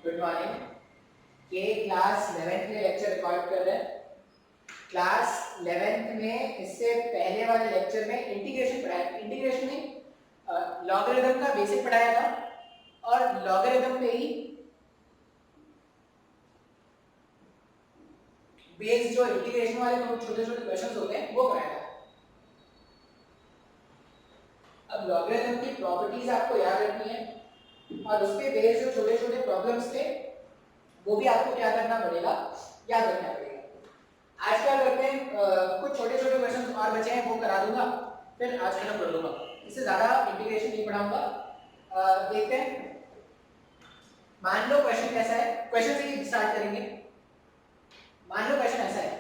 Good morning. ये class 11th में lecture record कर रहे हैं। क्लास 11th में इससे पहले वाले लेक्चर में इंटीग्रेशन पढ़ाया। इंटीग्रेशन में लॉगरिथम का बेसिक पढ़ाया था और लॉगरिथम पे ही बेस्ड जो इंटीग्रेशन वाले छोटे छोटे क्वेश्चंस होते हैं वो पढ़ाया था। अब लॉगरिथम की प्रॉपर्टीज आपको याद रखनी है और उसके बेस्ड जो छोटे छोटे प्रॉब्लम्स थे वो भी आपको क्या करना पड़ेगा, याद रखना पड़ेगा। आज क्या करते हैं, कुछ छोटे छोटे क्वेश्चन और बचे हैं वो करा दूंगा, फिर आज खत्म कर दूंगा। इससे ज्यादा इंटीग्रेशन नहीं पढ़ाऊंगा। देखते हैं, मान लो क्वेश्चन कैसा है, क्वेश्चन से ही स्टार्ट करेंगे। मान लो क्वेश्चन ऐसा है,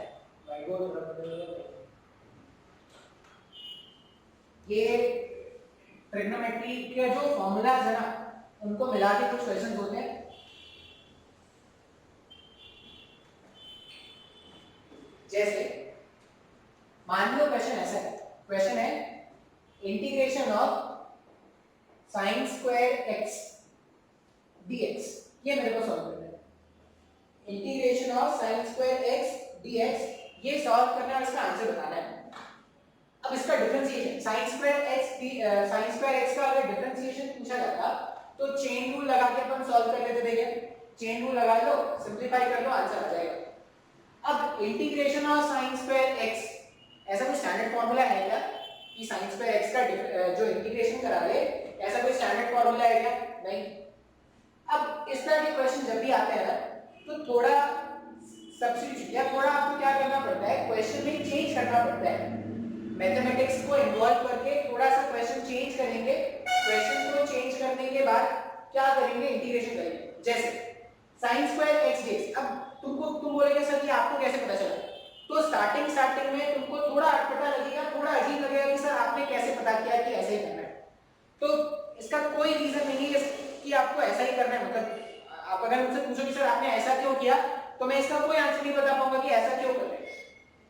ये ट्रिग्नोमेट्री के जो फॉर्मूलाज है ना उनको मिला के कुछ क्वेश्चन होते हैं। जैसे मान लो क्वेश्चन ऐसा है, क्वेश्चन है integration of sine square x dx, ये मेरे को सॉल्व करना है। Integration of sine square x dx ये सॉल्व करना है और इसका आंसर बताना है। अब इसका डिफरेंशिएशन साइन स्क्वायर एक्स का अगर डिफरेंशिएशन पूछा जाता तो चेन रूल लगा के अपन सॉल्व कर लेते। देखिए चेन रूल लगा लो, सिंपलीफाई कर लो, आंसर आ जाएगा। अब integration of sine square x, ऐसा कोई स्टैंडर्ड फार्मूला है क्या कि साइन स्क्वायर एक्स का जो इंटीग्रेशन करा ले, ऐसा कोई स्टैंडर्ड फार्मूला है क्या? नहीं। अब इस तरह के क्वेश्चन जब भी आते हैं ना तो थोड़ा सब्स्टिट्यूट या थोड़ा आपको क्या करना पड़ता है, क्वेश्चन में चेंज करना पड़ता है। मैथमेटिक्स को इन्वॉल्व करके थोड़ा सा क्वेश्चन चेंज करेंगे। क्वेश्चन को चेंज करने के बाद क्या करेंगे, इंटीग्रेशन करेंगे। जैसे साइन स्क्वायर एक्स dx, अब तुम बोलेगे सर कि आपको कैसे पता चला, तो स्टार्टिंग में तुमको थोड़ा अटपटा लगेगा, थोड़ा अजीब लगेगा कि सर आपने कैसे पता किया कि ऐसे ही करना है। तो इसका कोई रीजन नहीं है कि आपको ऐसा ही करना है। मतलब आप अगर मुझसे पूछो कि सर आपने ऐसा क्यों किया, तो मैं इसका कोई आंसर नहीं बता पाऊंगा कि ऐसा क्यों कर रहे हैं।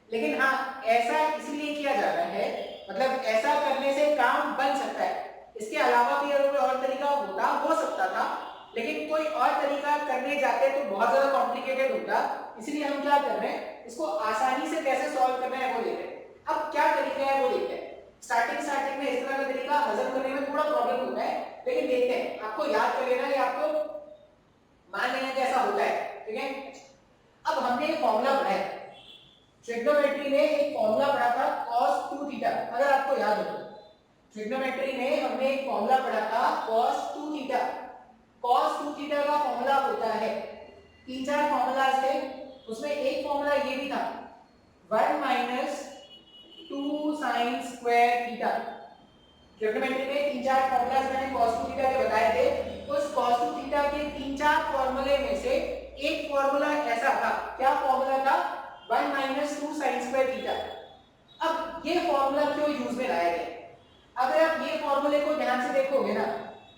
लेकिन हाँ, ऐसा इसलिए किया जा रहा है, मतलब ऐसा करने से काम बन सकता है। इसके अलावा भी अगर कोई और तरीका होता हो सकता था, लेकिन कोई और तरीका करने जाते तो बहुत ज्यादा कॉम्प्लिकेटेड होता। इसलिए हम क्या कर रहे हैं, इसको आसानी से कैसे सॉल्व करना है वो देख रहे हैं। अब क्या तरीका है वो देखते हैं। स्टार्टिंग में इस तरह का तरीका हजम करने में थोड़ा प्रॉब्लम होता है, लेकिन देखते हैं। आपको याद कर लेना है, आपको मान लेना कि ऐसा होता है, ठीक है। अब हमने एक फॉर्मूला पढ़ा है, ट्रिग्नोमेट्री में एक फॉर्मूला पढ़ा था cos 2 थीटा, अगर आपको याद हो। ट्रिग्नोमेट्री में हमने एक फॉर्मूला पढ़ा था cos 2 थीटा। cos 2 थीटा का फॉर्मूला होता है, तीन चार फॉर्मूलाज थे, उसमें एक फॉर्मूला ये भी था 1 minus 2 sine square theta. Trigonometry में तीन चार फॉर्मूलाज मैंने cos 2 थीटा के बताए थे। उस cos 2 थीटा के तीन चार फॉर्मूले में से एक फॉर्मूला ऐसा था, क्या फॉर्मूला था, 1 माइनस 2 साइन स्क्वायर थीटा। अब ये फॉर्मूला क्यों यूज में लाया गया, अगर आप ये फॉर्मूले को ध्यान से देखोगे ना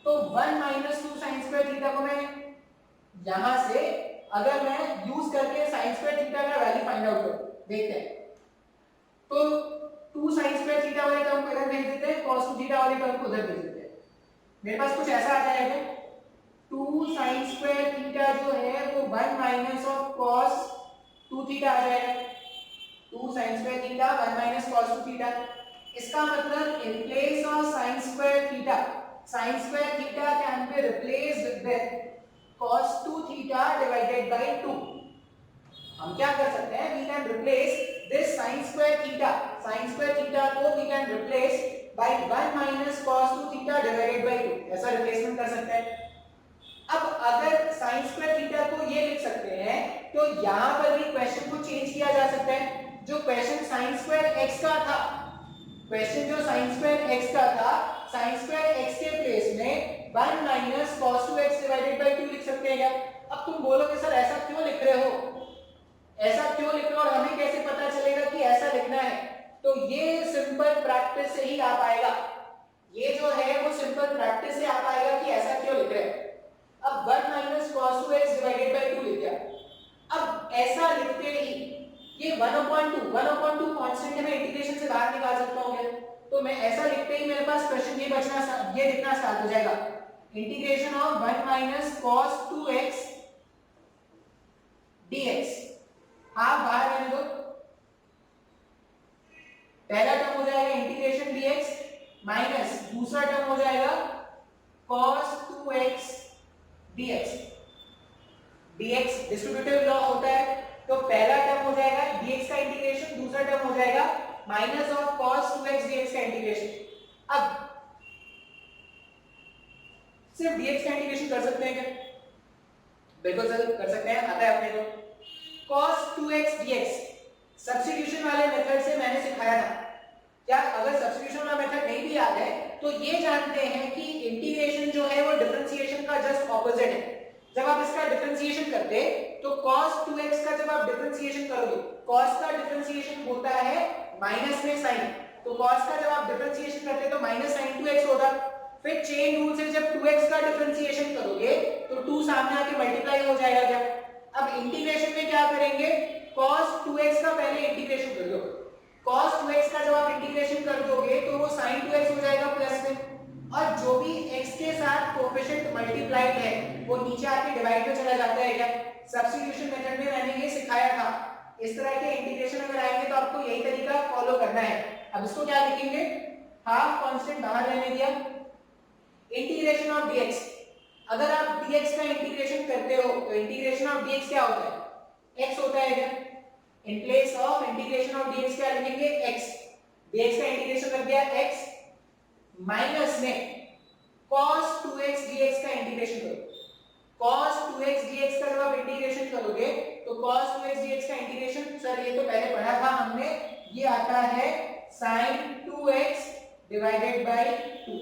तो 1 माइनस 2 साइन स्क्वायर थीटा को मैं यहां से अगर मैं यूज करके साइन स्क्वायर थीटा का वैल्यू फाइंड आउट करूं, देखते हैं। तो 2 साइन स्क्वायर थीटा वाले टर्म को इधर भेज देते हैं, cos 2 थीटा वाले टर्म को उधर भेज देते हैं। मेरे पास कुछ ऐसा आ जाएगा, 2 साइन स्क्वायर थीटा जो है वो 1 माइनस ऑफ cos 2 थीटा आ जाएगा। 2 sin square theta 1 minus cos 2 theta. इसका मतलब in place of sin square theta, sin square theta can be replaced with cos 2 theta divided by 2। हम क्या कर सकते हैं, we can replace this sin square theta को we can replace by 1 minus cos 2 theta divided by 2, ऐसा replacement कर सकते हैं। अब अगर sin स्क्वायर थीटा को ये लिख सकते हैं तो यहां पर भी क्वेश्चन को चेंज किया जा सकता है। जो क्वेश्चन sin स्क्वायर x का था, क्वेश्चन जो sin स्क्वायर x का था, sin स्क्वायर x के प्लेस में 1 minus cos 2x divided by 2 लिख सकते हैं क्या? अब तुम बोलोगे सर ऐसा क्यों लिख रहे हो, ऐसा क्यों लिख रहे हो और हमें कैसे पता चलेगा कि ऐसा लिखना है? तो ये सिंपल प्रैक्टिस से ही आ पाएगा, ये जो है वो सिंपल प्रैक्टिस से आ पाएगा कि ऐसा क्यों लिख रहे हैं। अब 1 minus cos 2x divided by 2 लिख दिया। अब ऐसा लिखते ही ये 1/2 कांस्टेंट है, मैं इंटीग्रेशन से बाहर निकाल सकता हूं क्या? तो मैं ऐसा लिखते ही मेरे पास क्वेश्चन ये लिखना स्टार्ट हो जाएगा, integration of 1 minus cos 2x dx, half बाहर रहने दो, पहला टर्म हो जाएगा इंटीग्रेशन dx माइनस दूसरा टर्म हो जाएगा cos 2x dx। dx distributive law होता है, तो पहला टर्म हो जाएगा dx का इंटीग्रेशन, दूसरा टर्म हो जाएगा minus of cos 2x dx का इंटीग्रेशन। अब सिर्फ dx का इंटीग्रेशन कर सकते हैं क्या? बिल्कुल सर कर सकते हैं, आता है अपने को। cos 2x dx सब्स्टिट्यूशन वाले मेथड से मैंने सिखाया था। क्या अगर सब्स्टिट्यूशन वाला मेथड नहीं भी याद है तो ये जानते हैं कि इंटीग्रेशन जो है वो डिफरेंशिएशन का जस्ट ऑपोजिट है। जब आप इसका डिफरेंशिएशन करते तो cos 2x का जब आप डिफरेंशिएशन करोगे, cos का डिफरेंशिएशन होता है माइनस में साइन, तो cos का जब आप डिफरेंशिएशन करते तो माइनस sin 2x होता। फिर चेन रूल से जब 2x का डिफरेंशिएशन करोगे तो 2 सामने आके मल्टीप्लाई हो जाएगा क्या? अब इंटीग्रेशन में क्या करेंगे, cos 2x का पहले इंटीग्रेशन कर दो, cos 2x का जब आप इंटीग्रेशन कर दोगे तो वो sin 2x हो जाएगा प्लस में, और जो भी x के साथ कोएफिशिएंट मल्टीप्लाइड है वो नीचे आके डिवाइड में चला जाता है क्या? सब्स्टिट्यूशन मेथड में मैंने ये सिखाया था। इस तरह के इंटीग्रेशन अगर आएंगे तो आपको यही तरीका फॉलो करना है। अब इसको क्या लिखेंगे, हाफ कांस्टेंट बाहर रहने दिया, इंटीग्रेशन ऑफ dx। अगर आप dx का इंटीग्रेशन करते हो तो इंटीग्रेशन ऑफ dx क्या होता है, x होता है क्या? इन place of integration of dx क्या लिखेंगे, x। dx का इंटीग्रेशन कर दिया x माइनस में cos 2x dx का इंटीग्रेशन करो। cos 2x dx का जब आप इंटीग्रेशन करोगे तो cos 2x dx का इंटीग्रेशन, सर ये तो पहले पढ़ा था हमने, ये आता है sin 2x डिवाइडेड बाय 2।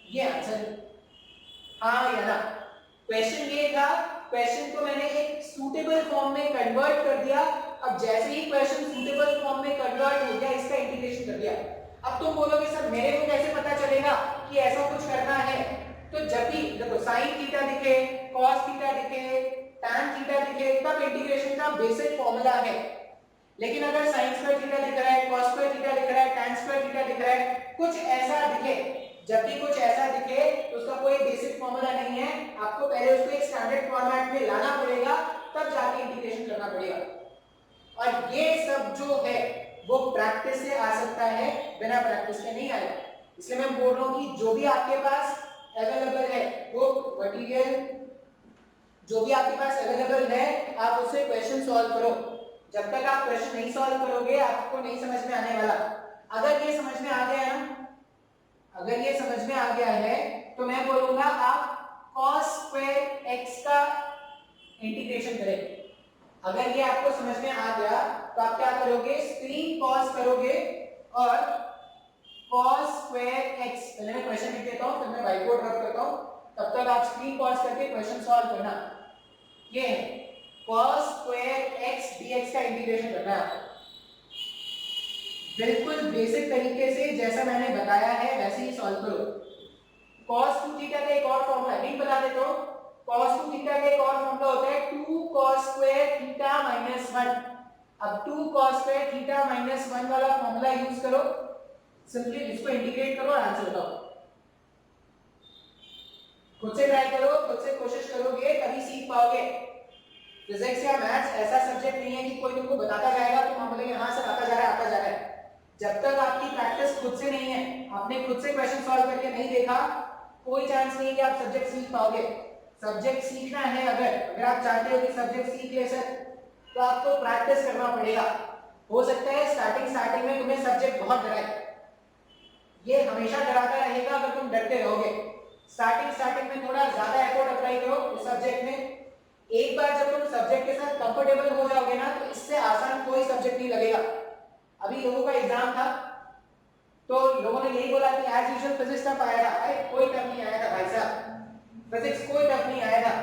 ये आंसर, हाँ या ना? क्वेश्चन ये था, क्वेश्चन को मैंने एक सूटेबल फॉर्म में कन्वर्ट कर दिया। अब जैसे ही क्वेश्चन सूटेबल फॉर्म में कन्वर्ट हो गया, इसका इंटीग्रेशन कर दिया। अब तुम बोलोगे सर मेरे को कैसे पता चलेगा कि ऐसा कुछ करना है? तो जब भी देखो sin थीटा दिखे, cos थीटा दिखे, tan थीटा दिखे, तब इंटीग्रेशन का बेसिक फॉर्मूला है। लेकिन अगर sin स्क्वायर थीटा दिख रहा है, cos स्क्वायर थीटा दिख रहा है, tan स्क्वायर थीटा दिख रहा है, कुछ ऐसा दिखे, जब भी कुछ ऐसा दिखे तो उसका कोई बेसिक फॉर्मूला नहीं है, आपको पहले उसको एक स्टैंडर्ड फॉर्मेट में लाना पड़ेगा, तब जाके इंटीग्रेशन करना पड़ेगा। और ये सब जो है वो प्रैक्टिस से आ सकता है, बिना प्रैक्टिस के नहीं आएगा। इसलिए मैं बोल रहा हूं कि जो भी आपके पास अवेलेबल है वो मटेरियल, जो भी आपके पास अवेलेबल है, आप उससे क्वेश्चन सॉल्व करो। जब तक आप क्वेश्चन नहीं सॉल्व करोगे आपको नहीं समझ में आने वाला। अगर ये समझ में आ गया है ना, अगर ये समझ में आ गया है तो मैं बोलूंगा आप cos स्क्वायर x का इंटीग्रेशन करें। अगर ये आपको समझ में आ गया तो आप क्या करोगे, स्क्रीन पॉज करोगे और cos स्क्वायर x, पहले मैं क्वेश्चन लिख देता हूं फिर मैं व्हाइट बोर्ड रब करता हूं, तब तक आप स्क्रीन पॉज करके क्वेश्चन सॉल्व करना। ये है cos स्क्वायर x dx का इंटीग्रेशन करना है आपको, बिल्कुल बेसिक तरीके से जैसा मैंने बताया है वैसे ही सॉल्व करो। cos 2 थीटा का एक और फॉर्मूला नहीं बता देता हूं, cos 2 थीटा का एक और फॉर्मूला होता है 2 cos स्क्वायर थीटा माइनस 1। अब 2 cos स्क्वायर थीटा माइनस 1 वाला फॉर्मूला यूज करो, सिंपली इसको इंटीग्रेट करो और आंसर बताओ। खुद से ट्राई करो, खुद से कोशिश करोगे तभी सीख पाओगे। फिजिक्स या मैथ्स ऐसा सब्जेक्ट नहीं है कि कोई तुमको बताता जाएगा तो हम बोलेंगे हाँ सर आता जा रहा है आता जा रहा है। जब तक आपकी प्रैक्टिस खुद से नहीं है, आपने खुद से क्वेश्चन सॉल्व करके नहीं देखा, कोई चांस नहीं कि आप सब्जेक्ट सीख पाओगे। सब्जेक्ट सीखना है, अगर आप चाहते हो कि सब्जेक्ट सीख ले सर, तो आपको प्रैक्टिस करना पड़ेगा। हो सकता है स्टार्टिंग में तुम्हें सब्जेक्ट बहुत डराए, ये हमेशा डराता रहेगा अगर तुम डरते रहोगे। स्टार्टिंग में थोड़ा ज्यादा एफर्ट अप्लाई करो इस सब्जेक्ट में। एक बार जब तुम सब्जेक्ट के साथ कंफर्टेबल हो जाओगे ना तो इससे आसान कोई सब्जेक्ट नहीं लगेगा। अभी लोगों का एग्जाम था तो लोगों ने यही बोला कि एज यूजुअल फिजिक्स टफ आएगा। अरे कोई टफ नहीं आया था भाई साहब, फिजिक्स कोई टफ नहीं आया था।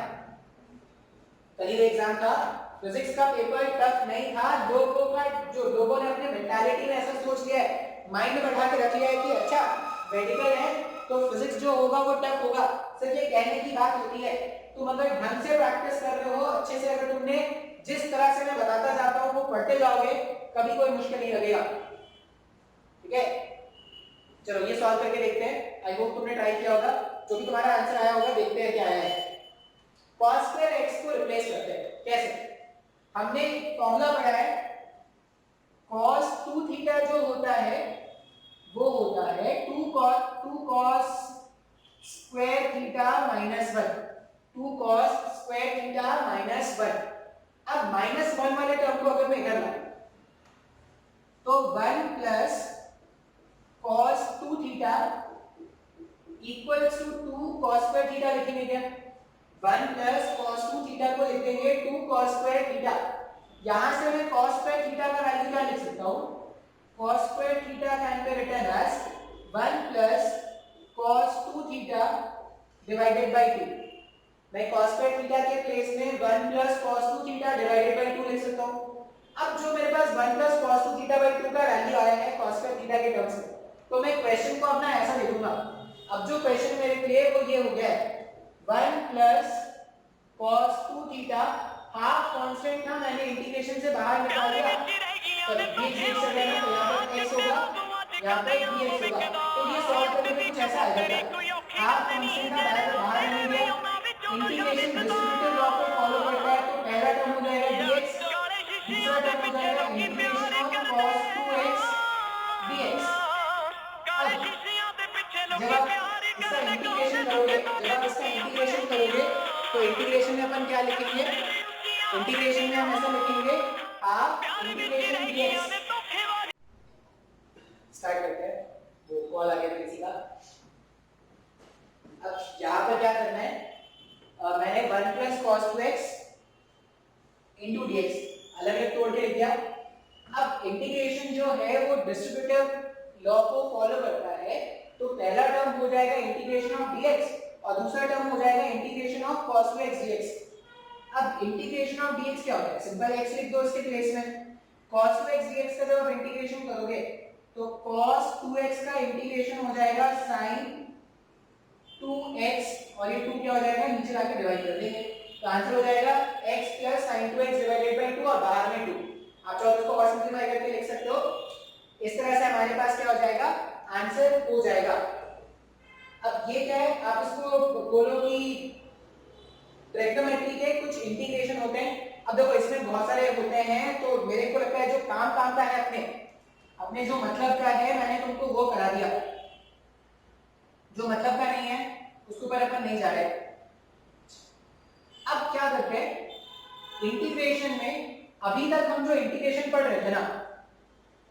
कल ही एग्जाम था, फिजिक्स का पेपर टफ नहीं था। लोगों ने अपने मेंटालिटी में ऐसा सोच लिया है, माइंड में बैठा के रख लिया है कि अच्छा मेडिकल है तो फिजिक्स जो होगा वो टफ होगा। सिर्फ ये कहने की बात होती है। तुम अगर ढंग से प्रैक्टिस कर रहे हो, अच्छे से, अगर तुमने जिस तरह से मैं बताता जाता हूँ वो पढ़ते जाओगे, कभी कोई मुश्किल नहीं लगेगा। ठीक है, चलो ये सॉल्व करके देखते हैं। आई होप तुमने ट्राई किया होगा, जो भी तुम्हारा आंसर आया होगा देखते हैं क्या आया है। cos स्क्वायर x को रिप्लेस करते हैं, कैसे? हमने फॉर्मूला पढ़ा है cos 2 थीटा जो होता है वो होता है 2 cos square theta minus 1, 2 cos square theta minus 1। अब माइनस 1 वाले टर्म को अगर मैं इधर लाऊं तो 1 plus cos 2 theta equals to 2 cos square theta लिखेंगे क्या? 1 प्लस cos 2 थीटा को लिख देंगे 2 cos स्क्वायर थीटा। यहां से मैं cos स्क्वायर थीटा का वैल्यू क्या लिख सकता हूं? cos square theta can be written as 1 plus cos 2 theta divided by 2। मैं cos स्क्वायर थीटा के प्लेस में 1 plus cos 2 theta divided by 2 लिख सकता हूं। अब जो मेरे पास 1 प्लस cos 2 थीटा बाय 2 का वैल्यू आया है cos स्क्वायर थीटा के टर्म्स में, तो मैं क्वेश्चन को अपना ऐसा लिखूंगा। अब जो क्वेश्चन मेरे लिए वो ये हो गया है 1 plus cos 2 theta, half constant था मैंने इंटीग्रेशन से बाहर निकाल दिया, तो dx dx से लेना तो यहाँ पर x होगा, यहाँ पे dx होगा, तो ये सॉल्व करने में कुछ ऐसा आएगा। हाफ कांस्टेंट था बाहर आने दिया, इंटीग्रेशन डिस्ट्रीब्यूटिव लॉ को फॉलो करता है, तो पहला टर्म हो जाएगा dx, दूसरा टर्म हो जाएगा integration of cos 2x dx। जब आप इसका इंटीग्रेशन करोगे तो इंटीग्रेशन में अपन क्या लिखेंगे? इंटीग्रेशन में हम ऐसा लिखेंगे हाफ इंटीग्रेशन dx। स्टार्ट करते हैं, वो कॉल आ गया किसी का। अब यहाँ पर क्या करना है, मैंने 1 plus cos 2x into dx अलग अलग तोड़ के लिख दिया। अब इंटीग्रेशन जो है वो डिस्ट्रीब्यूटिव लॉ को फॉलो करता है, तो पहला टर्म हो जाएगा इंटीग्रेशन ऑफ dx और दूसरा टर्म हो जाएगा integration of cos 2x dx। अब इंटीग्रेशन ऑफ dx क्या होता है? सिंपल x लिख दो इसके प्लेस में, cos 2x dx का जब आप इंटीग्रेशन करोगे तो cos 2x का इंटीग्रेशन हो जाएगा sin 2x और ये 2 क्या हो जाएगा नीचे लाके डिवाइड कर देंगे, तो आंसर हो जाएगा x plus sin 2x divided by 2 और बाहर में 2। आप चाहो तो इसको और सिंपलीफाई करके लिख सकते हो। इस तरह से हमारे पास क्या हो जाएगा, आंसर हो जाएगा। अब ये क्या है, आप इसको बोलो कि ट्रिग्नोमेट्री के कुछ इंटीग्रेशन होते हैं। अब देखो इसमें बहुत सारे होते हैं, तो मेरे को लगता है जो काम का है अपने जो मतलब का है मैंने तुमको वो करा दिया, जो मतलब का नहीं है उसके ऊपर अपन नहीं जा रहे। अब क्या करते हैं इंटीग्रेशन में, अभी तक हम जो इंटीग्रेशन पढ़ रहे थे ना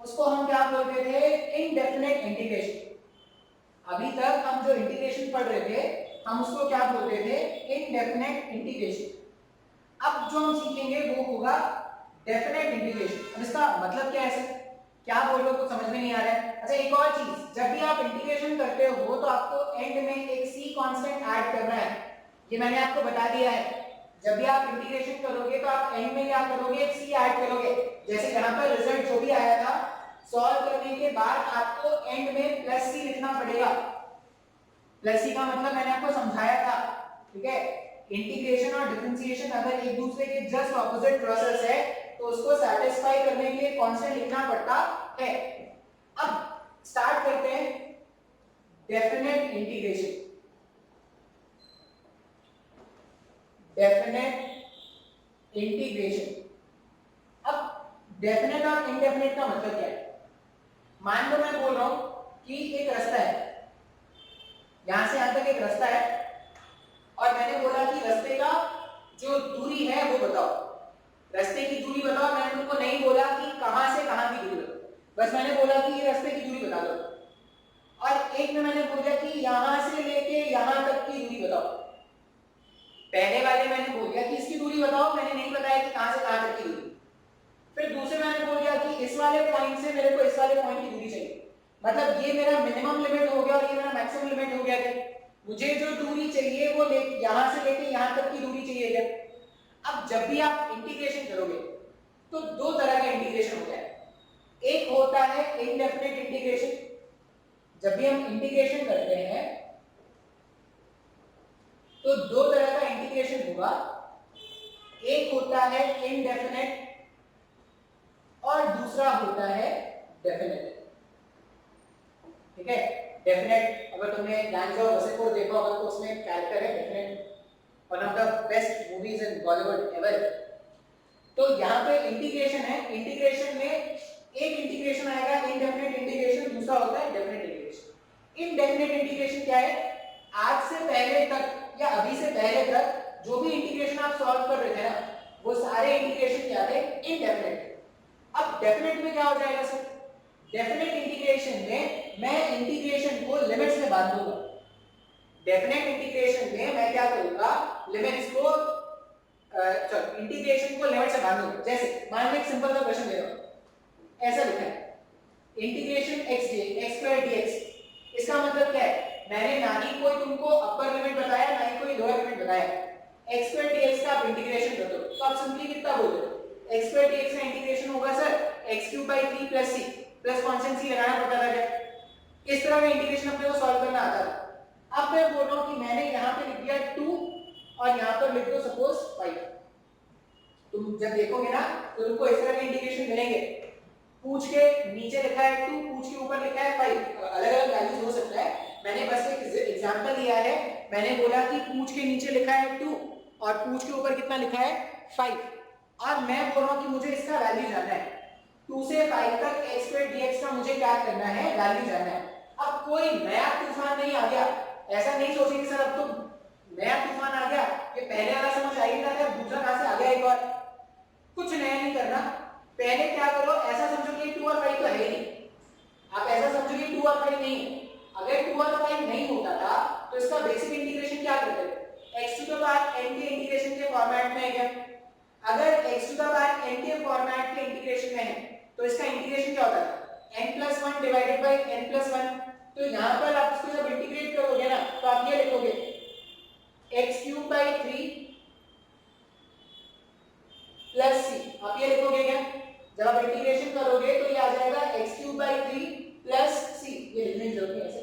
उसको हम क्या बोलते थे? Indefinite integration. अभी तक हम जो इंटीग्रेशन पढ़ रहे थे हम उसको क्या बोलते थे? Indefinite integration. अब जो हम सीखेंगे वो होगा डेफिनेट इंटीग्रेशन। अब इसका मतलब क्या है सर? क्या बोल रहे हो, कुछ समझ में नहीं आ रहा है? अच्छा एक और चीज, जब भी आप इंटीग्रेशन करते हो तो आपको एंड में एक c कांस्टेंट ऐड करना है, ये मैंने आपको बता दिया है। जब भी आप इंटीग्रेशन करोगे तो आप एंड में क्या करोगे? एक c ऐड करोगे। जैसे यहाँ पर रिजल्ट जो भी आया था सॉल्व करने के बाद आपको एंड में प्लस c लिखना पड़ेगा। प्लस c का मतलब मैंने आपको समझाया था, ठीक है? इंटीग्रेशन और डिफरेंशिएशन अगर एक दूसरे के जस्ट ऑपोजिट प्रोसेस है तो उसको सैटिस्फाई करने के लिए कांस्टेंट लिखना पड़ता है। अब स्टार्ट करते हैं डेफिनेट इंटीग्रेशन। Definite integration. अब डेफिनेट और इनडेफिनेट का मतलब क्या है? मान लो मैं बोल रहा हूं कि एक रास्ता है, यहां से यहां तक एक रास्ता है और मैंने बोला कि रास्ते का जो दूरी है वो बताओ, रास्ते की दूरी बताओ। मैंने तुमको नहीं बोला कि कहां से कहां की दूरी बताओ, बस मैंने बोला कि ये रास्ते की दूरी बता दो। और एक में मैंने बोला कि यहां से लेके यहां तक की दूरी बताओ। पहले वाले मैंने बोल दिया कि इसकी दूरी बताओ, मैंने नहीं बताया कि कहां से कहां तक की दूरी। फिर दूसरे मैंने बोल दिया कि इस वाले पॉइंट से मेरे को इस वाले पॉइंट की दूरी चाहिए, मतलब ये मेरा मिनिमम लिमिट हो गया और ये मेरा मैक्सिमम लिमिट हो गया कि मुझे जो दूरी चाहिए वो यहां से लेके यहां तक की दूरी चाहिए क्या? अब जब भी आप इंटीग्रेशन करोगे तो दो तरह का इंटीग्रेशन होता है। एक होता है इनडेफिनेट इंटीग्रेशन। जब भी हम इंटीग्रेशन करते हैं तो दो तरह का इंटीग्रेशन होगा, एक होता है इनडेफिनेट और दूसरा होता है डेफिनेट, ठीक है? डेफिनेट अगर तुमने गैंग्स ऑफ वासेपुर देखा होगा तो उसमें कैरेक्टर है definite, one of the best movies in Bollywood ever. तो यहाँ पे इंटीग्रेशन है, इंटीग्रेशन में एक इंटीग्रेशन आएगा इनडेफिनेट इंटीग्रेशन, दूसरा होता है डेफिनेट इंटीग्रेशन। इनडेफिनेट इंटीग्रेशन क्या है, आज से पहले तक या अभी से पहले तक जो भी इंटीग्रेशन आप सॉल्व कर रहे थे ना, वो सारे इंटीग्रेशन क्या थे, इनडेफिनेट। अब डेफिनेट में क्या हो जाएगा सर, डेफिनेट इंटीग्रेशन में मैं इंटीग्रेशन को लिमिट्स में बांध दूंगा। डेफिनेट इंटीग्रेशन में मैं क्या करूंगा, लिमिट्स को इंटीग्रेशन को लिमिट से बांधूंगा। जैसे मान लो एक सिंपल सा क्वेश्चन दे रहा हूं, ऐसा लिखा है इंटीग्रेशन x स्क्वायर dx। इसका मतलब क्या है, मैंने ना ही कोई तुमको अपर लिमिट बताया ना ही कोई लोअर लिमिट बताया, x स्क्वायर dx का आप इंटीग्रेशन कर दो तो आप सिंपली कितना बोल रहे हो, x स्क्वायर dx का इंटीग्रेशन होगा sir x³ 3 + c plus constant c लगाना पड़ता था क्या, इस तरह का इंटीग्रेशन अपने को सॉल्व करना आता था। अब मैं बोल रहा हूं कि मैंने यहां पे लिख दिया 2 और यहां पर लिख दो सपोज 5। तुम जब देखोगे ना तो तुमको इस तरह के इंटीग्रेशन मिलेंगे, पूछ के नीचे लिखा है 2, पूछ के ऊपर लिखा है 5, अलग अलग वैल्यूज हो सकता है। मैंने बस एक एग्जांपल लिया है, मैंने बोला कि पूछ के नीचे लिखा है 2 और पूछ के ऊपर कितना लिखा है 5, और मैं बोल रहा हूं कि मुझे इसका वैल्यू जानना है, 2 से 5 तक x² dx का मुझे क्या करना है, वैल्यू जानना है। अब कोई नया तूफान नहीं आ गया, ऐसा नहीं सोचेंगे सर अब तो नया तूफान आ गया, ये पहले वाला समझ आ ही रहा था, दूसरा कहां से आ गया एक और, कुछ नया नहीं करना। पहले क्या करो, ऐसा समझो कि 2 और 5 तो है ही नहीं, आप ऐसा समझो कि 2 और 5 नहीं है। अगर 2 और 5 नहीं होता था तो इसका बेसिक इंटीग्रेशन क्या करते थे, x⁴n के इंटीग्रेशन के फॉर्मेट में है क्या, अगर x⁴n के फॉर्मेट के इंटीग्रेशन में है तो इसका इंटीग्रेशन क्या होता है, n+1 डिवाइडेड बाय n+1। तो यहां पर आप इसको जब इंटीग्रेट करोगे ना तो आप ये लिखोगे x³ 3 प्लस c, आप ये लिखोगे क्या, जब आप इंटीग्रेशन करोगे तो ये आ जाएगा x³ 3 प्लस c, ये लिखने की जरूरत नहीं है,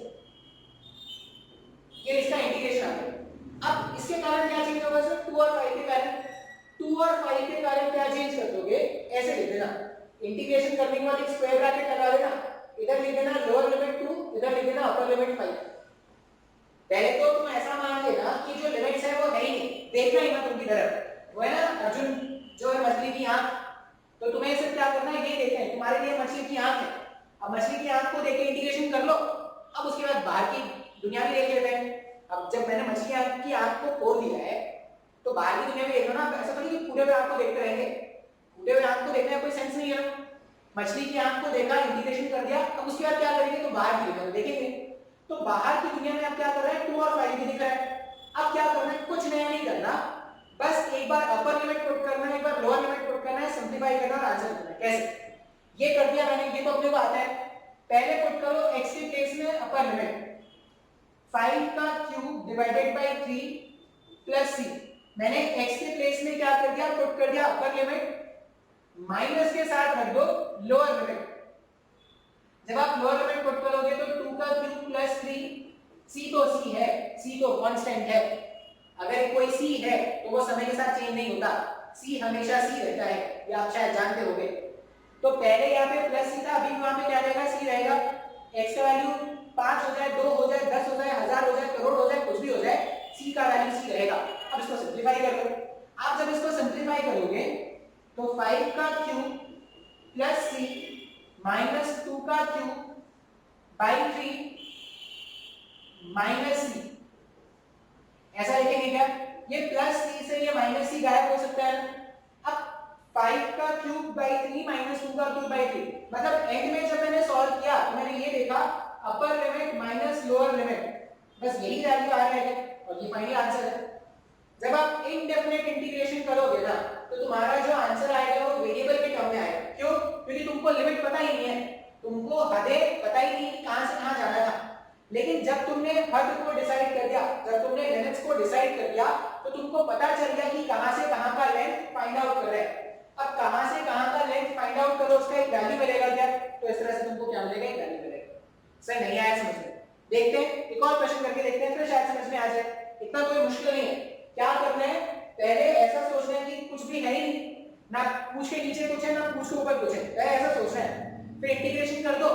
ये इसका इंटीग्रेशन आ गया। अब इसके कारण क्या चेंज होगा सर, 2 और 5 के कारण, 2 और 5 के कारण क्या चेंज कर दोगे, ऐसे लिख देना, इंटीग्रेशन करने के बाद एक स्क्वायर ब्रैकेट लगा देना, इधर लिख देना लोअर लिमिट 2, इधर लिख देना अपर लिमिट 5। पहले तो तुम ऐसा मान लेना कि जो लिमिट्स है वो है ही नहीं, देखना ही मत उनकी तरफ, वो है ना अर्जुन जो है मछली की आंख, तो तुम्हें सिर्फ क्या करना है, ये देखना है तुम्हारे लिए मछली की आंख है, अब मछली की आंख को देख के इंटीग्रेशन कर लो। अब उसके बाद बाहर की दुनिया भी देख लेते हैं। अब जब मैंने मछली की आंख को खोल दिया है तो बाहर की दुनिया में देख लो ना, ऐसा तो नहीं कि पूरे हुए आंख को देखते रहेंगे, पूरे हुए आंख को देखने का कोई सेंस नहीं है। मछली की आंख को देखा, इंटीग्रेशन कर दिया, अब उसके बाद क्या करेंगे, तो बाहर की दुनिया देखेंगे, तो बाहर की दुनिया में आप क्या कर रहे हैं, 2 और 5 भी दिख रहा है। अब क्या करना है, कुछ नया नहीं करना, बस एक बार अपर लिमिट पुट करना है, एक बार लोअर लिमिट पुट करना है, सिंपलीफाई करना और आंसर करना है। कैसे, ये कर दिया मैंने, ये तो अपने को आता है। पहले पुट करो x के केस में upper limit 5³ divided by 3 plus c, मैंने x के प्लेस में क्या कर दिया, पुट कर दिया अपर लिमिट, माइनस के साथ रख दो लोअर लिमिट। जब आप लोअर लिमिट पुट करोगे तो 2³ प्लस 3, c तो c है, c तो कांस्टेंट है, अगर कोई c है तो वो समय के साथ चेंज नहीं होता, c हमेशा c रहता है, ये आप शायद जानते होंगे। तो पहले यहाँ पे प्लस c था, अभी वहां पे क्या रहेगा, c रहेगा। x का वैल्यू 5 हो जाए, 2 हो जाए, 10 हो जाए, 1000 हो जाए, करोड़ हो जाए, कुछ भी हो जाए, c का वैल्यू c रहेगा। अब इसको सिंपलीफाई कर लो, आप जब इसको सिंपलीफाई करोगे तो 5³ plus c minus 2³ by 3 minus c, ऐसा लिखेंगे क्या, ये प्लस c से ये माइनस c गायब हो सकता है। अब 5³ बाई 3 माइनस 2³ बाई 3, मतलब एंड में जब मैंने सॉल्व किया तो मैंने ये देखा upper limit minus lower limit, बस यही वैल्यू आ रहा है और ये फाइनल आंसर है। जब आप इनडेफिनेट इंटीग्रेशन करोगे ना तो तुम्हारा जो आंसर आएगा वो वेरिएबल के टर्म में आएगा। क्यों, क्योंकि तुमको लिमिट पता ही नहीं है, तुमको हदें पता ही नहीं कि कहां से कहां जाना था। लेकिन जब तुमने हद को डिसाइड कर दिया, जब तुमने लिमिट्स को डिसाइड कर दिया तो तुमको पता चल गया कि कहां से कहां का लेंथ फाइंड आउट कर रहे हैं। अब कहां से कहां का लेंथ फाइंड आउट करो, उसका एक वैल्यू मिलेगा क्या, तो इस तरह से तुमको क्या मिलेगा, एक वैल्यू मिलेगा। सर नहीं आया समझ में, देखते हैं एक और क्वेश्चन करके देखते हैं, फिर शायद समझ में आ जाए। इतना कोई मुश्किल नहीं है, क्या करना है, पहले ऐसा सोचना है कि कुछ भी है ही नहीं, ना पूछ के नीचे कुछ है ना पूछ के ऊपर कुछ है, पहले ऐसा सोचना है। फिर इंटीग्रेशन कर दो,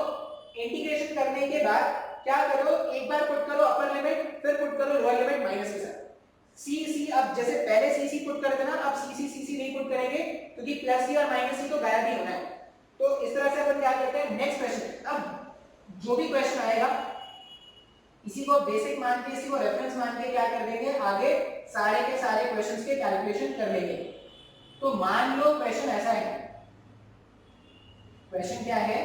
इंटीग्रेशन करने के बाद क्या करो, एक बार पुट करो अपर लिमिट, फिर पुट करो लोअर लिमिट माइनस के साथ, सी अब जैसे पहले सी पुट करते ना, अब सी नहीं पुट करेंगे क्योंकि प्लस सी और माइनस सी तो गायब ही होना है। तो इस तरह से अपन क्या करते हैं, नेक्स्ट क्वेश्चन, अब जो भी क्वेश्चन आएगा इसी को बेसिक मान के, इसी को रेफरेंस मान के क्या कर देंगे, आगे सारे के सारे क्वेश्चंस के कैलकुलेशन कर लेंगे। तो मान लो क्वेश्चन ऐसा है, क्वेश्चन क्या है,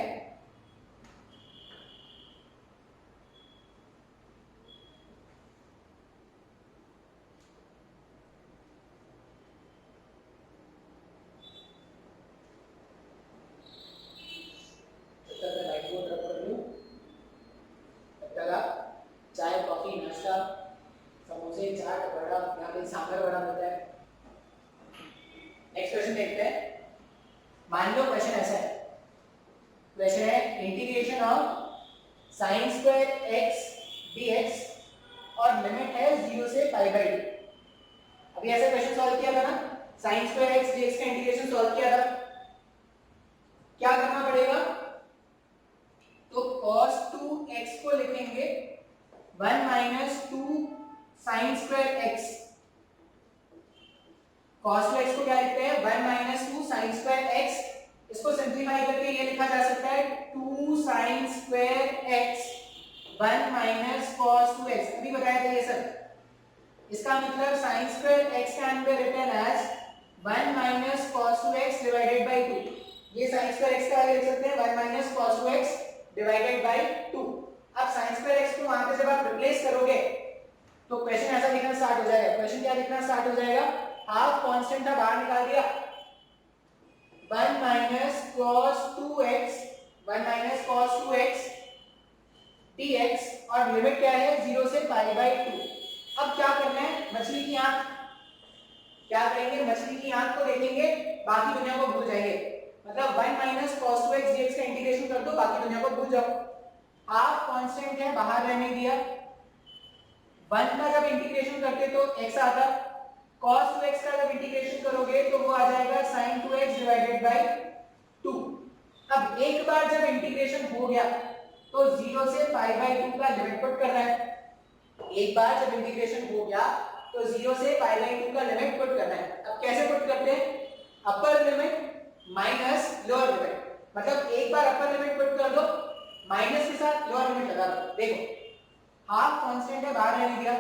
चाय कॉफी नाश्ता समोसे चाट वड़ा, यहाँ पे सांभर वड़ा मिलता है। नेक्स्ट क्वेश्चन देखते हैं। मान लो क्वेश्चन ऐसा है, क्वेश्चन है integration of sine square x d x और लिमिट है 0 से पाई बाई 2। अभी ऐसा क्वेश्चन सॉल्व किया था ना, साइन स्क्वायर एक्स डीएक्स का इंटीग्रेशन सॉल्व किया था, क्या करना पड़ेगा, तो cos 2x को लिखेंगे 1 minus 2 sine square x, cos 2x को क्या लिखते हैं 1 माइनस 2 साइन स्क्वायर एक्स, इसको सिंप्लीफाई करके ये लिखा जा सकता है 2 sine square x 1 minus cos 2x। अभी बताया था ये सब, इसका मतलब sine square x can be written as 1 minus cos 2x divided by 2। ये साइन स्क्वायर x का आगे लिख सकते हैं 1 minus cos 2x divided by 2। अब साइन स्क्वायर x को वहां पे जब आप रिप्लेस करोगे तो क्वेश्चन ऐसा दिखना स्टार्ट हो जाएगा। क्वेश्चन क्या दिखना स्टार्ट हो जाएगा, हाफ कांस्टेंट था बाहर निकाल दिया, 1 minus cos 2x 1 minus cos 2x dx और लिमिट क्या है 0 से पाई बाय 2। अब क्या करना है, मछली की आंख, क्या करेंगे, मछली की आंख को देखेंगे, बाकी दुनिया को भूल जाएंगे। मतलब 1 माइनस cos 2x dx का इंटीग्रेशन कर दो, बाकी दुनिया को भूल जाओ। हाफ कांस्टेंट है बाहर रहने दिया, 1 का जब इंटीग्रेशन करते तो x आता, cos 2x का जब इंटीग्रेशन करोगे तो वो आ जाएगा sin 2x डिवाइडेड बाय 2। अब एक बार जब इंटीग्रेशन हो गया तो 0 से पाई बाय 2 का लिमिट पुट करना है। एक बार जब इंटीग्रेशन हो गया तो 0 से पाई बाय 2 का लिमिट पुट करना है। अब कैसे पुट करते हैं, upper limit minus lower limit, मतलब एक बार अपर लिमिट पुट कर दो, माइनस के साथ लोअर लिमिट लगा दो। देखो हाफ कांस्टेंट है बाहर रहने दिया,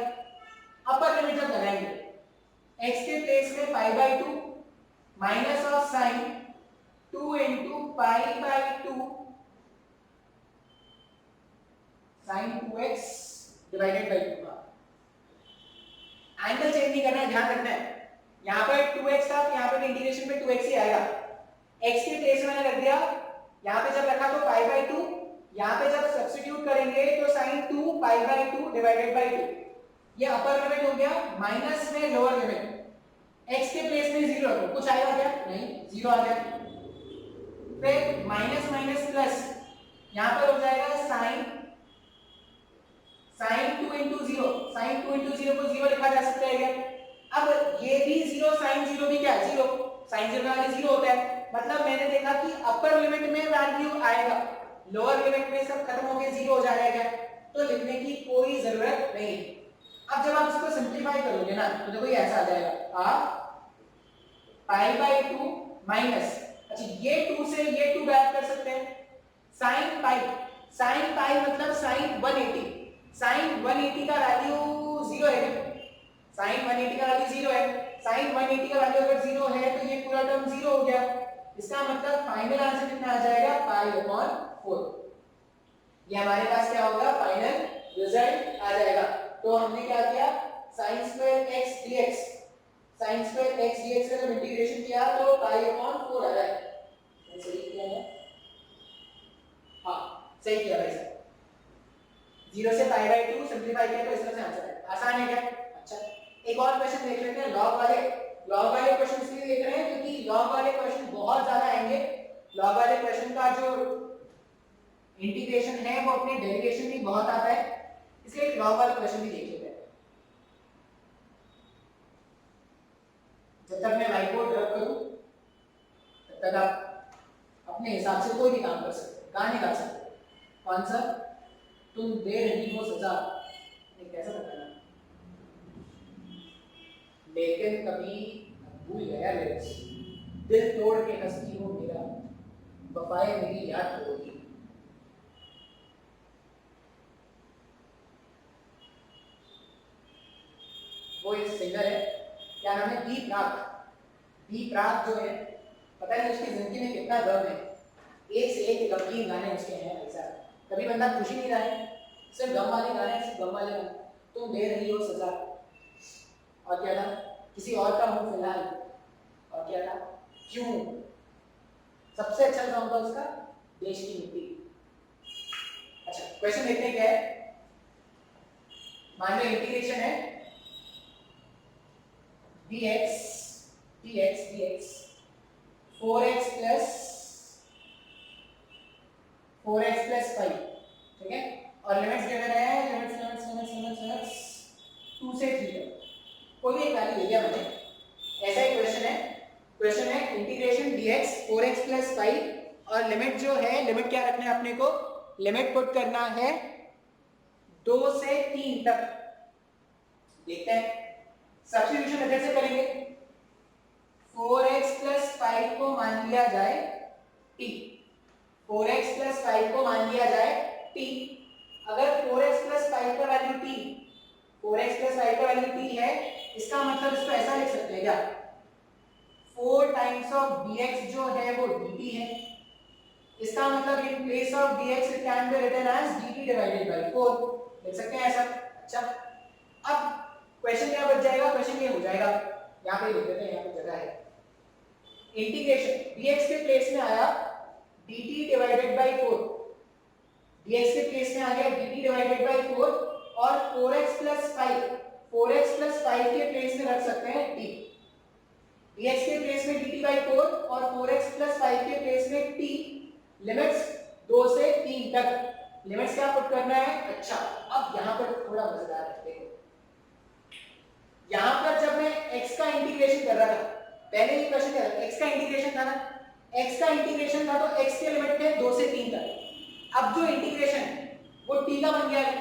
अपर लिमिट जब लगाएंगे x के प्लेस में pi by 2 minus of sine 2 into pi by 2 sin 2x divided by 2 का एंगल चेंज नहीं करना है, ध्यान रखना है। यहां पर 2x था, यहां पर इंटीग्रेशन में 2x ही आएगा, x के प्लेस में मैंने रख दिया, यहां पे जब रखा तो पाई बाय 2, यहां पे जब सब्स्टिट्यूट करेंगे तो sin 2 pi by 2 divided by 2। ये अपर लिमिट हो गया, माइनस में लोअर लिमिट, x के प्लेस में 0 रखो, कुछ आएगा क्या, नहीं 0 आ गया। फिर माइनस माइनस प्लस, यहां पर हो जाएगा sin 2 into 0, sin 2 into 0 को 0 लिखा जा सकता है क्या। अब ये भी 0 sin 0 भी क्या है 0, sin 0 का वैल्यू 0 होता है, मतलब मैंने देखा कि अपर लिमिट में वैल्यू आएगा, लोअर लिमिट में सब खत्म होके 0 हो जाएगा, तो लिखने की कोई जरूरत नहीं। अब जब आप इसको सिंपलीफाई करोगे ना तो देखो ये ऐसा आ जाएगा, पाई बाय 2 माइनस, अच्छा ये 2 से ये 2 गायब कर सकते हैं, sin पाई मतलब sin 180, sin 180 का वैल्यू 0 है, sin 180 का वैल्यू 0 है, sin 180 का वैल्यू अगर 0 है तो ये पूरा टर्म 0 हो गया। इसका मतलब फाइनल आंसर कितना आ जाएगा, पाई अपॉन 4। ये हमारे पास क्या होगा, फाइनल रिजल्ट आ जाएगा। तो हमने क्या किया, sin square x dx, sin square x dx का जब इंटीग्रेशन किया तो पाई अपॉन 4 आ रहा है। मैंने सही किया है, हाँ सही किया भाई साहब, 0 से पाई बाय 2 सिंपलीफाई किया तो इस तरह से आंसर है। आसान है क्या। अच्छा एक और क्वेश्चन देख लेते हैं, लॉग वाले क्वेश्चन इसलिए देख रहे हैं क्योंकि लॉग वाले क्वेश्चन बहुत ज्यादा आएंगे। लॉग वाले क्वेश्चन का जो इंटीग्रेशन है वो अपने डेरिवेशन भी बहुत आता है, इसलिए लॉग वाले क्वेश्चन भी देख लेते हैं। जब तक मैं व्हाइट बोर्ड रख करूं तब तक आप अपने हिसाब से कोई भी काम कर सकते हैं, गाने गा सकते हैं। कौन सा, तुम दे रही हो सजा, ये कैसा बताना, लेकिन कभी भूल गया लिरिक्स, दिल तोड़ के हंसती हो मेरा, वफाएं मेरी याद करोगी। वो एक सिंगर है, क्या नाम है, बी प्राक। बी प्राक जो है, पता नहीं उसकी जिंदगी में कितना दर्द है, एक से एक गमगीन गाने उसके हैं ऐसा। कभी बंदा खुशी नहीं रहा है, सिर्फ गम वाले गाने, सिर्फ गम वाले गाने। तुम दे रही हो सजा, और क्या था, किसी और का हूं फिलहाल, और क्या था, क्यों। सबसे अच्छा सॉन्ग था उसका देश की मिट्टी। अच्छा क्वेश्चन देखते हैं क्या है। मान लो इंटीग्रेशन है dx dx dx 4x plus 5, ठीक है, और लिमिट्स गिवन है, लिमिट्स 2 से 3 तक। कोई भी एक वैल्यू ले लिया मैंने, ऐसा ही क्वेश्चन है इंटीग्रेशन dx 4x plus 5 और लिमिट जो है, लिमिट क्या रखना है अपने को, लिमिट पुट करना है 2 से 3 तक। देखते हैं, सब्स्टिट्यूशन मेथड से करेंगे। 4x plus 5 को मान लिया जाए t, 4x plus 5 को मान लिया जाए t। अगर 4x plus 5 का वैल्यू t, 4x plus 5 का वैल्यू t है, इसका मतलब इसको ऐसा लिख सकते हैं क्या, 4 टाइम्स ऑफ dx जो है वो dt है। इसका मतलब in place of dx it can be written as dt divided by 4, लिख सकते हैं ऐसा। अच्छा अब क्वेश्चन क्या बच जाएगा, क्वेश्चन ये हो जाएगा, यहां पे लिख देते हैं, यहां पे जगह है, इंटीग्रेशन dx के प्लेस में आया dt डिवाइडेड बाय 4, dx के प्लेस में आ गया dt डिवाइडेड बाय 4 और 4x plus 5, 4x plus 5 के प्लेस में रख सकते हैं t, dx के प्लेस में dt by 4 और 4x plus 5 के प्लेस में t, लिमिट्स 2 से 3 तक, लिमिट्स क्या पुट करना है। अच्छा अब यहां पर थोड़ा मजेदार है, देखो यहां पर जब मैं x का इंटीग्रेशन कर रहा था, पहले ये क्वेश्चन क्या था, x का इंटीग्रेशन था ना, x का इंटीग्रेशन था तो x के लिमिट थे 2 से 3 तक। अब जो इंटीग्रेशन वो t का बन गया है,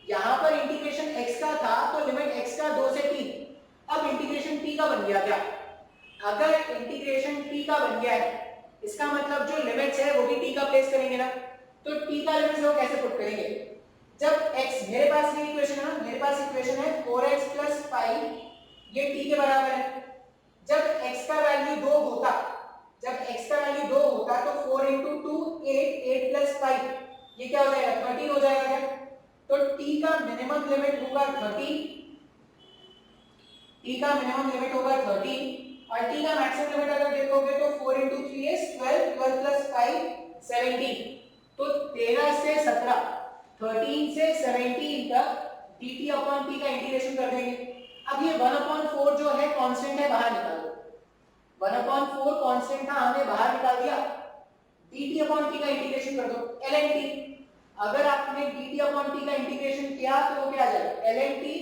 यहां पर इंटीग्रेशन x का था तो लिमिट x का 2 से 3, अब इंटीग्रेशन t का बन गया क्या, अगर इंटीग्रेशन t का बन गया है इसका मतलब जो लिमिट्स है वो भी t का प्लेस करेंगे ना, तो t का लिमिट्स वो कैसे पुट करेंगे, जब x, मेरे पास ये इक्वेशन है ना, मेरे पास इक्वेशन है 4x plus 5 ये t के बराबर है। जब x का वैल्यू 2 होता, जब x का वैल्यू 2 होता तो 4 into 2 8, 8 plus 5 ये क्या हो जाएगा 13 हो जाएगा क्या, तो t का मिनिमम लिमिट होगा 13, t का मिनिमम लिमिट होगा 13 और t का मैक्सिमम लिमिट अगर देखोगे तो 4 into 3 is 12, 12 plus 5 17, तो 13 से 17, 13 से 17 तक dt upon t का इंटीग्रेशन कर देंगे। अब ये 1/4 जो है कांस्टेंट है, बाहर निकाल दो, 1/4 कांस्टेंट था हमने बाहर निकाल दिया, dt upon t का इंटीग्रेशन कर दो ln t। अगर आपने dt upon t का इंटीग्रेशन किया तो वो क्या आ जाएगा ln t,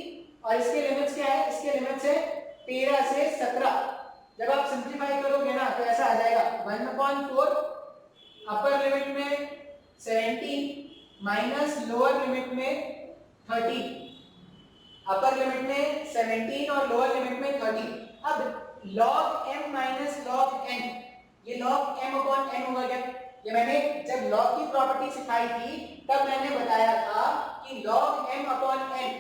और इसके लिमिट्स क्या है, इसके लिमिट्स है 13 से 17। जब आप सिंपलीफाई करोगे ना तो ऐसा आ जाएगा 1/4 अपर लिमिट में 17 माइनस लोअर लिमिट में 13, अपर लिमिट में 17 और लोअर लिमिट में 13। अब log m minus log n, ये log m upon n होगा क्या, ये मैंने जब log की प्रॉपर्टी सिखाई थी तब मैंने बताया था कि log m upon n,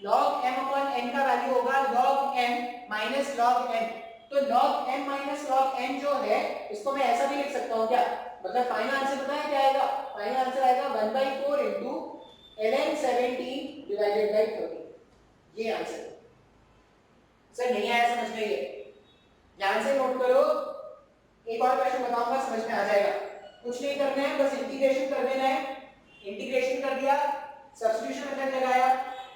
log m upon n का वैल्यू होगा log m minus log n। तो log m minus log n जो है इसको मैं ऐसा भी लिख सकता हूँ क्या, मतलब फाइनल आंसर पता है क्या आएगा, फाइनल आंसर आएगा 1/4 into ln 17 डिवाइडेड बाय 13, ये आंसर। सर नहीं आया समझ में, ये ध्यान से नोट करो, एक और क्वेश्चन बताऊंगा समझ में आ जाएगा। कुछ नहीं करना है, बस इंटीग्रेशन कर देना है, इंटीग्रेशन कर दिया, सब्स्टिट्यूशन मेथड लगाया,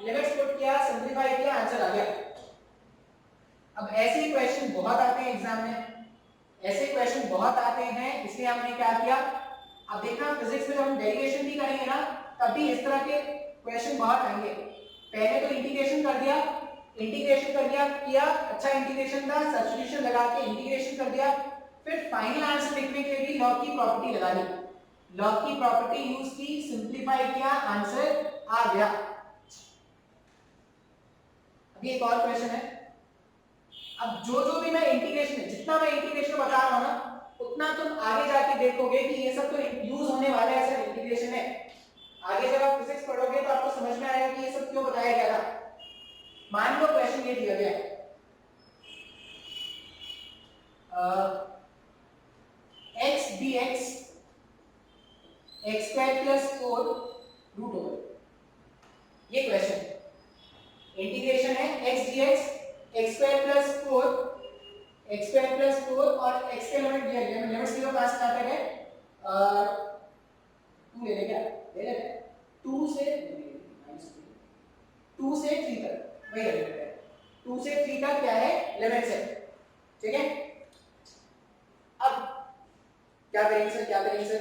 लिमिट्स पुट किया, सिंपलीफाई किया, आंसर आ गया। अब ऐसे क्वेश्चन बहुत आते हैं एग्जाम में, ऐसे क्वेश्चन बहुत आते हैं, इसलिए हमने क्या किया, अब देखना फिजिक्स में जब हम डेरिवेशन भी करेंगे ना तब भी इस तरह के क्वेश्चन बहुत आएंगे। पहले तो इंटीग्रेशन कर दिया, इंटीग्रेशन कर दिया किया, अच्छा इंटीग्रेशन था, सब्स्टिट्यूशन लगा के इंटीग्रेशन कर दिया, फिर फाइनल आंसर लिखने के लिए लॉग की प्रॉपर्टी लगा ली, लॉग की प्रॉपर्टी यूज की, सिंपलीफाई किया, आंसर आ गया। अभी एक और क्वेश्चन है, अब जो भी मैं इंटीग्रेशन है, जितना मैं इंटीग्रेशन बता रहा हूँ ना, उतना तुम आगे जाके देखोगे कि ये सब तो यूज होने वाला है, सर इंटीग्रेशन है। आगे जब आप फिजिक्स पढ़ोगे तो आपको समझ में आएगा कि ये सब क्यों बताया गया था। मान लो क्वेश्चन ये दिया गया है, x dx x square plus 4 root over, ये क्वेश्चन इंटीग्रेशन है x dx x square plus 4 x square plus 4 और x के लिमिट दिया गया है, लिमिट्स के पास कहां तक है, 2 ले ले, क्या ले ले, 2 से 3 तक वही लिमिट है, 2 से 3 तक क्या है लिमिट्स है, ठीक है। अब क्या करेंगे सर, क्या करेंगे सर,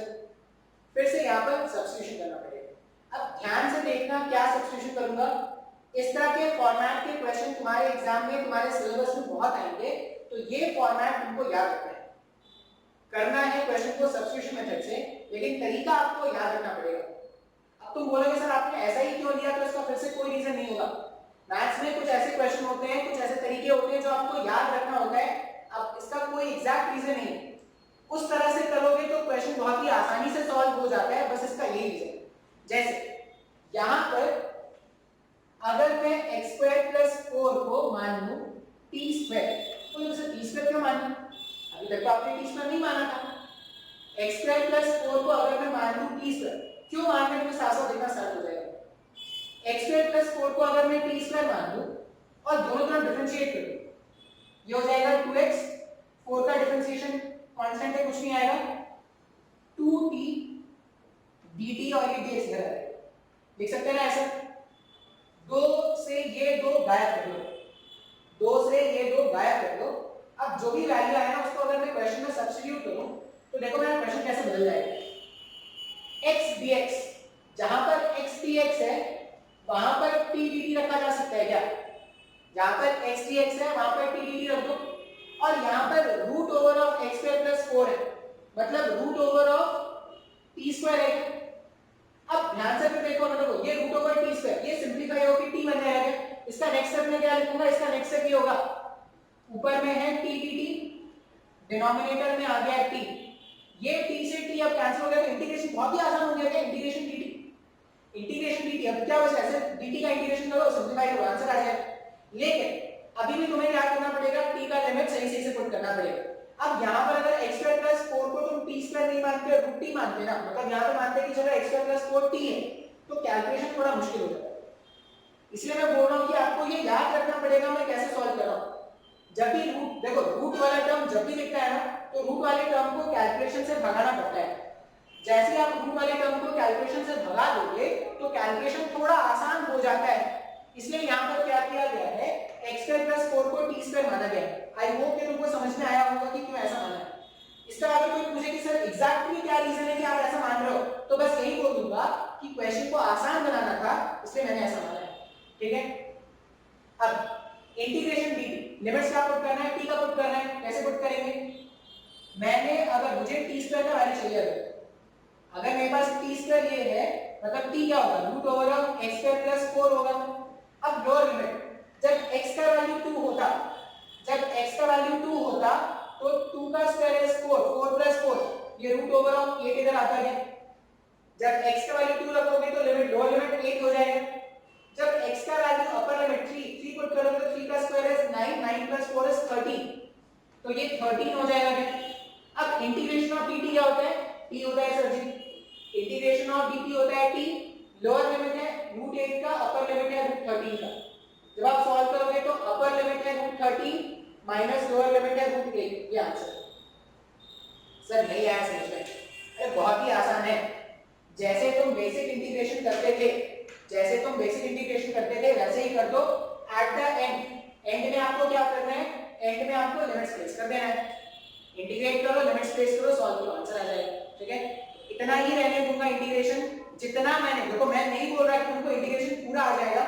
फिर से यहाँ पर सब्स्टिट्यूशन करना पड़ेगा। अब ध्यान से देखना क्या सब्स्टिट्यूशन करूंगा, इस तरह के फॉर्मेट के क्वेश्चन तुम्हारे एग्जाम में, तुम्हारे सिलेबस में बहुत आएंगे, तो ये फॉर्मेट तुमको याद रखना है, करना है क्वेश्चन को सब्स्टिट्यूशन मेथड से, लेकिन तरीका आपको याद रखना पड़ेगा। अब तुम बोलोगे सर आपने ऐसा ही क्यों दिया, तो इसका फिर से कोई रीजन नहीं होगा। मैथ्स में कुछ ऐसे क्वेश्चन होते हैं, कुछ ऐसे तरीके होते हैं जो आपको याद रखना होता है। अब इसका कोई एग्जैक्ट रीजन नहीं, उस तरह से करोगे तो क्वेश्चन बहुत ही आसानी से सॉल्व हो जाता है, बस इसका यही रीजन। जैसे यहां पर अगर मैं x स्क्वायर प्लस 4 को मान लूं t स्क्वायर, तो इसे t स्क्वायर क्यों मानूं, अभी तक तो आपने t स्क्वायर नहीं माना था। x स्क्वायर प्लस 4 को अगर मैं मान लूं t स्क्वायर, क्यों मानने में साथ साथ देखना स्टार्ट हो जाएगा। x स्क्वायर प्लस 4 को अगर मैं t स्क्वायर मान लूं और दोनों तरफ डिफरेंशिएट कर दूं, ये हो जाएगा 2x, 4 का डिफरेंशिएशन कांस्टेंट है, कुछ नहीं आएगा, 2t dt और ये dx इधर आएगा, लिख सकते हैं ना ऐसा। 2 से ये 2 गायब कर दो, 2 से ये 2 गायब कर दो। अब जो भी वैल्यू आए ना उसको अगर मैं क्वेश्चन में सब्स्टिट्यूट करूं तो देखो मेरा क्वेश्चन कैसे बदल जाएगा। x dx, जहां पर x dx है वहां पर t dt रखा जा सकता है क्या, जहां पर x dx है वहां पर t dt रख दो, और यहां पर root over of x square plus 4 है, मतलब root over of t square है। अब ध्यान से देखो ना, देखो ये रूट ओवर t स्क्वायर, ये सिंपलीफाई होकर t बन जाएगा। इसका नेक्स्ट स्टेप में क्या लिखूंगा, इसका नेक्स्ट स्टेप ये होगा, ऊपर में है t dt, डिनोमिनेटर में आ गया है t, ये t से t अब कैंसिल हो गया, तो इंटीग्रेशन बहुत ही आसान हो गया। क्या इंटीग्रेशन dt, इंटीग्रेशन dt, अब क्या बचा, ऐसे dt का इंटीग्रेशन करो, सिंपलीफाई करो, आंसर आ जाएगा। लेकिन अभी भी तुम्हें क्या करना पड़ेगा, t का लिमिट सही सही से पुट करना पड़ेगा। अब यहाँ पर अगर x स्क्वायर प्लस 4 को तुम t स्क्वायर नहीं मानते, रूट t मानते ना, मतलब यहाँ पे मानते कि चलो x स्क्वायर प्लस 4 t है, तो कैलकुलेशन थोड़ा मुश्किल हो जाता है। इसलिए मैं बोल रहा हूँ कि आपको ये याद रखना पड़ेगा मैं कैसे सॉल्व कर रहा हूँ। जब भी रूट, देखो रूट वाला टर्म जब भी दिखता है ना, तो रूट वाले टर्म को कैलकुलेशन से भगाना पड़ता है। जैसे आप रूट वाले टर्म को कैलकुलेशन से भगा दोगे तो कैलकुलेशन थोड़ा आसान हो जाता है। इसलिए यहाँ पर क्या किया गया है, x स्क्वायर प्लस 4 को t स्क्वायर माना गया है। आई होप कि तुमको समझ में आया होगा कि क्यों ऐसा माना है। इसका अगर कोई पूछे कि सर एग्जैक्टली क्या रीजन है कि आप ऐसा मान रहे हो, तो बस यही बोल दूंगा कि क्वेश्चन को आसान बनाना था, इसलिए मैंने ऐसा माना है, ठीक है। अब इंटीग्रेशन dt, लिमिट्स का पुट करना है, t का पुट करना है, कैसे पुट करेंगे, मैंने अगर मुझे t स्क्वायर का वैल्यू चाहिए, अगर मेरे पास t स्क्वायर ये है, मतलब t क्या होगा, root over of x square plus 4 होगा। अब लोअर लिमिट, जब x का वैल्यू 2 होता, जब x का वैल्यू 2 होता तो 2 का स्क्वायर इज 4, 4 प्लस 4, ये रूट ओवर ऑफ 8 इधर आता है। जब x का वैल्यू 2 रखोगे तो लिमिट, लोअर लिमिट 8 हो जाएगा। जब x का वैल्यू अपर लिमिट 3 पुट करोगे तो 3 का स्क्वायर इज 9, 9 प्लस 4 इज 13, तो ये 13 हो जाएगा। अब इंटीग्रेशन ऑफ dt क्या होता है, t होता है sir ji, integration of dt होता है t, लोअर लिमिट है रूट 8 का, अपर लिमिट है रूट 13 का। जब आप सॉल्व करोगे तो अपर लिमिट है रूट 13 माइनस लोअर लिमिट है रूट 8, ये आंसर। सर नहीं आया समझ में, अरे बहुत ही आसान है। जैसे तुम बेसिक इंटीग्रेशन करते थे, जैसे तुम बेसिक इंटीग्रेशन करते थे वैसे ही कर दो। एट द एंड में आपको क्या करना है, एंड में आपको लिमिट्स प्लेस कर देना है, इंटीग्रेट करो, लिमिट्स प्लेस करो, सॉल्व करो, आंसर आ जाएगा, ठीक है। इतना ही रहने दूंगा इंटीग्रेशन, जितना मैंने, देखो मैं नहीं बोल रहा कि तुमको इंटीग्रेशन पूरा आ जाएगा,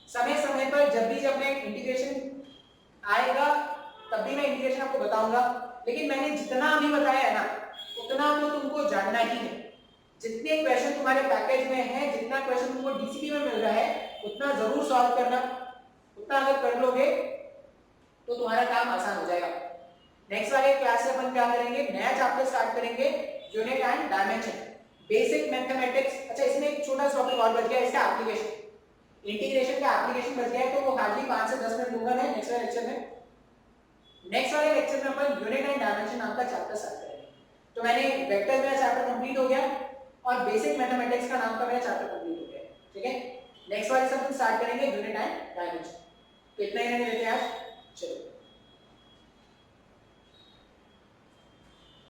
समय समय पर जब मैं इंटीग्रेशन आएगा तब भी मैं इंटीग्रेशन आपको बताऊंगा, लेकिन मैंने जितना अभी बताया है ना उतना तो तुमको जानना ही है। जितने क्वेश्चन तुम्हारे पैकेज में है, जितना क्वेश्चन तुमको डीसीपी में मिल रहा है, उतना जरूर सॉल्व करना। उतना अगर कर लोगे तो तुम्हारा काम आसान हो जाएगा। नेक्स्ट वाले क्लास में अपन क्या करेंगे, नया चैप्टर स्टार्ट करेंगे, unit and dimension, basic mathematics. अच्छा इसमें एक छोटा सा टॉपिक और बच गया, इसका एप्लीकेशन, इंटीग्रेशन का एप्लीकेशन बच गया है, तो वो हार्डली 5 से 10 मिनट दूंगा मैं नेक्स्ट वाले लेक्चर में। नेक्स्ट वाले लेक्चर में अपन यूनिट एंड डायमेंशन नाम का चैप्टर स्टार्ट करेंगे। तो मैंने वेक्टर मेरा चैप्टर कंप्लीट हो गया और बेसिक मैथमेटिक्स का नाम का मेरा चैप्टर कंप्लीट हो गया, ठीक है। नेक्स्ट वाले से अपन स्टार्ट करेंगे यूनिट एंड डायमेंशन। तो इतना ही रहने देते हैं आज, चलो।